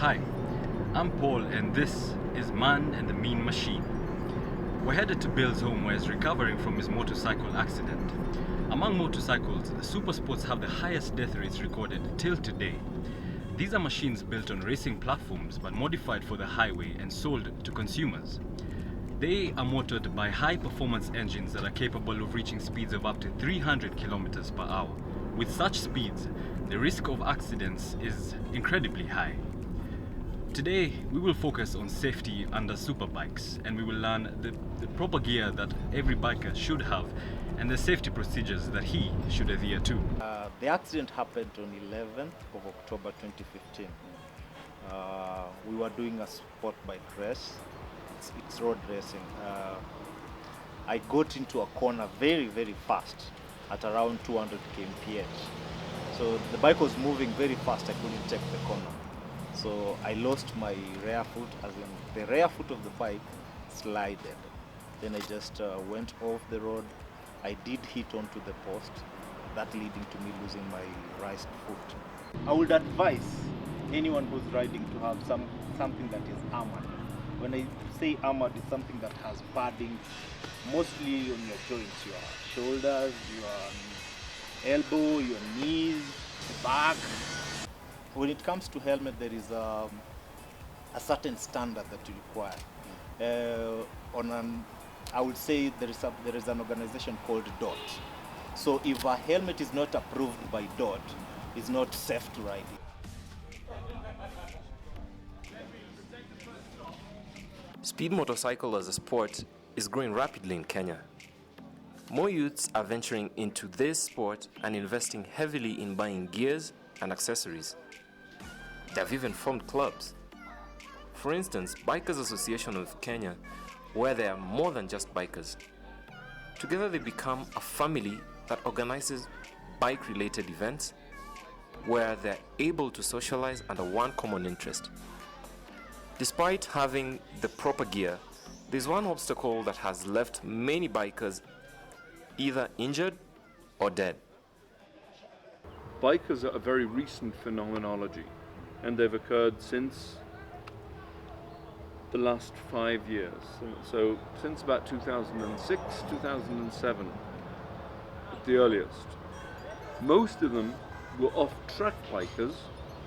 Hi, I'm Paul and this is Man and the Mean Machine. We're headed to Bill's home where he's recovering from his motorcycle accident. Among motorcycles, super sports have the highest death rates recorded till today. These are machines built on racing platforms but modified for the highway and sold to consumers. They are motored by high-performance engines that are capable of reaching speeds of up to 300 kilometers per hour. With such speeds, the risk of accidents is incredibly high. Today, we will focus on safety under superbikes, and we will learn the proper gear that every biker should have and the safety procedures that he should adhere to. The accident happened on 11th of October 2015. We were doing a sport bike race. It's road racing. I got into a corner very, very fast at around 200 kmph. So the bike was moving very fast. I couldn't take the corner. So I lost my rear foot, as in the rear foot of the bike slided. Then I just went off the road. I did hit onto the post, that leading to me losing my right foot. I would advise anyone who's riding to have something that is armored. When I say armored, it's something that has padding, mostly on your joints, your shoulders, your elbow, your knees, back. When it comes to helmet, there is a certain standard that you require. I would say there is an organization called DOT. So if a helmet is not approved by DOT, it's not safe to ride it. Speed motorcycle as a sport is growing rapidly in Kenya. More youths are venturing into this sport and investing heavily in buying gears and accessories. They have even formed clubs. For instance, Bikers Association of Kenya, where they are more than just bikers. Together they become a family that organizes bike-related events where they're able to socialize under one common interest. Despite having the proper gear, there's one obstacle that has left many bikers either injured or dead. Bikers are a very recent phenomenology, and they've occurred since the last 5 years. So since about 2006, 2007 at the earliest. Most of them were off-track bikers,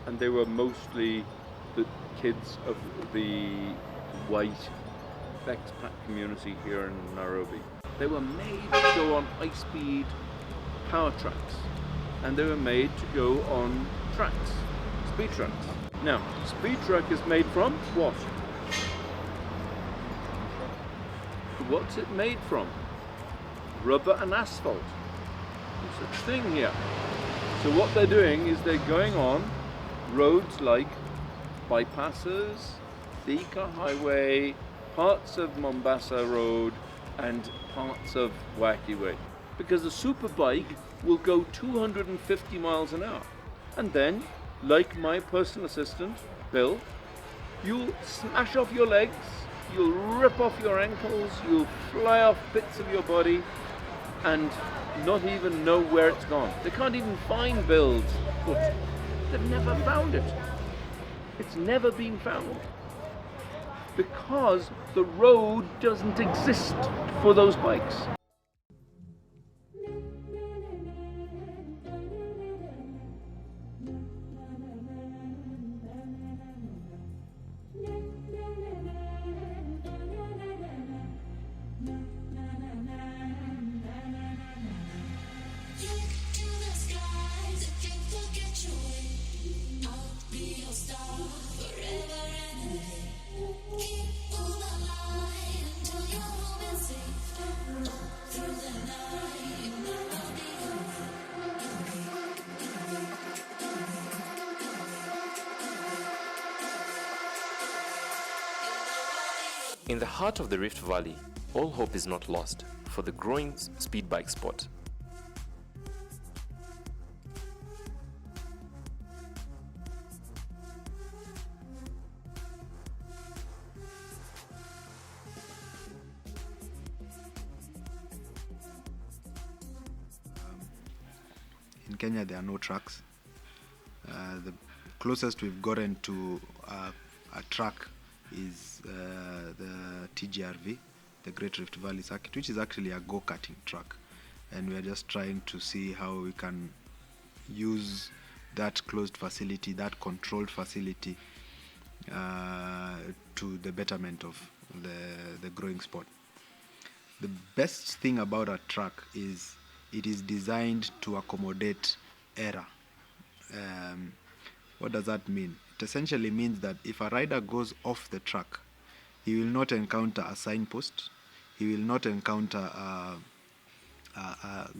and they were mostly the kids of the white expat community here in Nairobi. They were made to go on high-speed power tracks, and they were made to go on tracks, speed tracks. Now, speed track is made from what? What's it made from? Rubber and asphalt. No such thing here. So what they're doing is they're going on roads like bypasses, Thika Highway, parts of Mombasa Road, and parts of Wacky Way. Because a super bike will go 250 miles an hour. And then, like my personal assistant, Bill, you'll smash off your legs, you'll rip off your ankles, you'll fly off bits of your body and not even know where it's gone. They can't even find Bill's foot. They've never found it. It's never been found. Because the road doesn't exist for those bikes. In the heart of the Rift Valley, all hope is not lost for the growing speed bike sport. In Kenya, there are no tracks. The closest we've gotten to a track is the TGRV, the Great Rift Valley Circuit, which is actually a go-karting track, and we are just trying to see how we can use that closed facility, that controlled facility, to the betterment of the growing sport. The best thing about a track is it is designed to accommodate error. What does that mean? It essentially means that if a rider goes off the track, he will not encounter a signpost, he will not encounter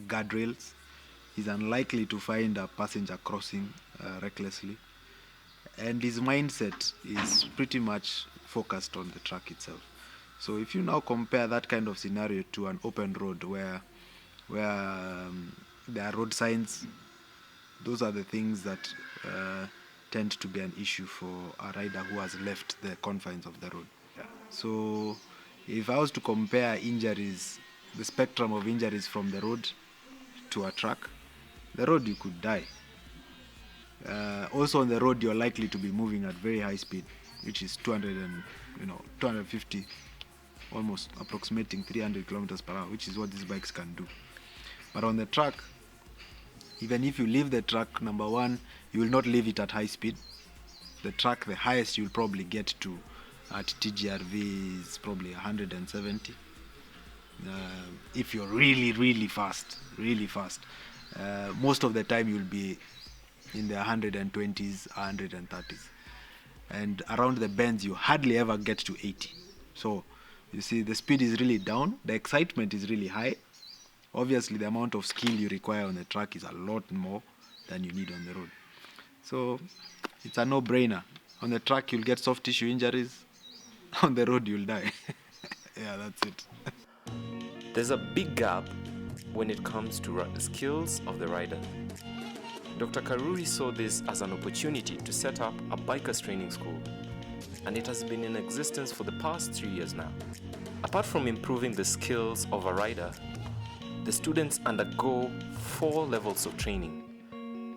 guardrails, he's unlikely to find a passenger crossing recklessly, and his mindset is pretty much focused on the track itself. So if you now compare that kind of scenario to an open road where there are road signs, those are the things that tend to be an issue for a rider who has left the confines of the road. So if I was to compare injuries, the spectrum of injuries from the road to a track, the road you could die. Also on the road you're likely to be moving at very high speed, which is 250, almost approximating 300 kilometers per hour, which is what these bikes can do. But on the track, even if you leave the track, number one, you will not leave it at high speed. The track, the highest you'll probably get to at TGRV is probably 170. If you're really fast. Most of the time you'll be in the 120s, 130s. And around the bends you hardly ever get to 80. So you see, the speed is really down, the excitement is really high. Obviously the amount of skill you require on the track is a lot more than you need on the road. So it's a no-brainer. On the track you'll get soft tissue injuries, on the road you'll die. Yeah, that's it. There's a big gap when it comes to the skills of the rider. Dr. Karuri saw this as an opportunity to set up a bikers training school, and it has been in existence for the past 3 years now. Apart from improving the skills of a rider, the students undergo 4 levels of training,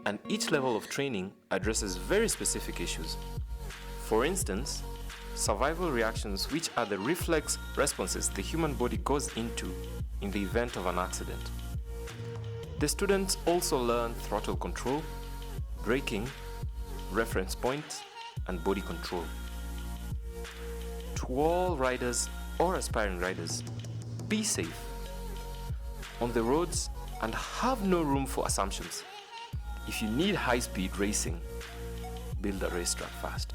and each level of training addresses very specific issues. For instance, survival reactions, which are the reflex responses the human body goes into in the event of an accident. The students also learn throttle control, braking, reference points, and body control. To all riders or aspiring riders, be safe on the roads and have no room for assumptions. If you need high-speed racing, build a racetrack fast.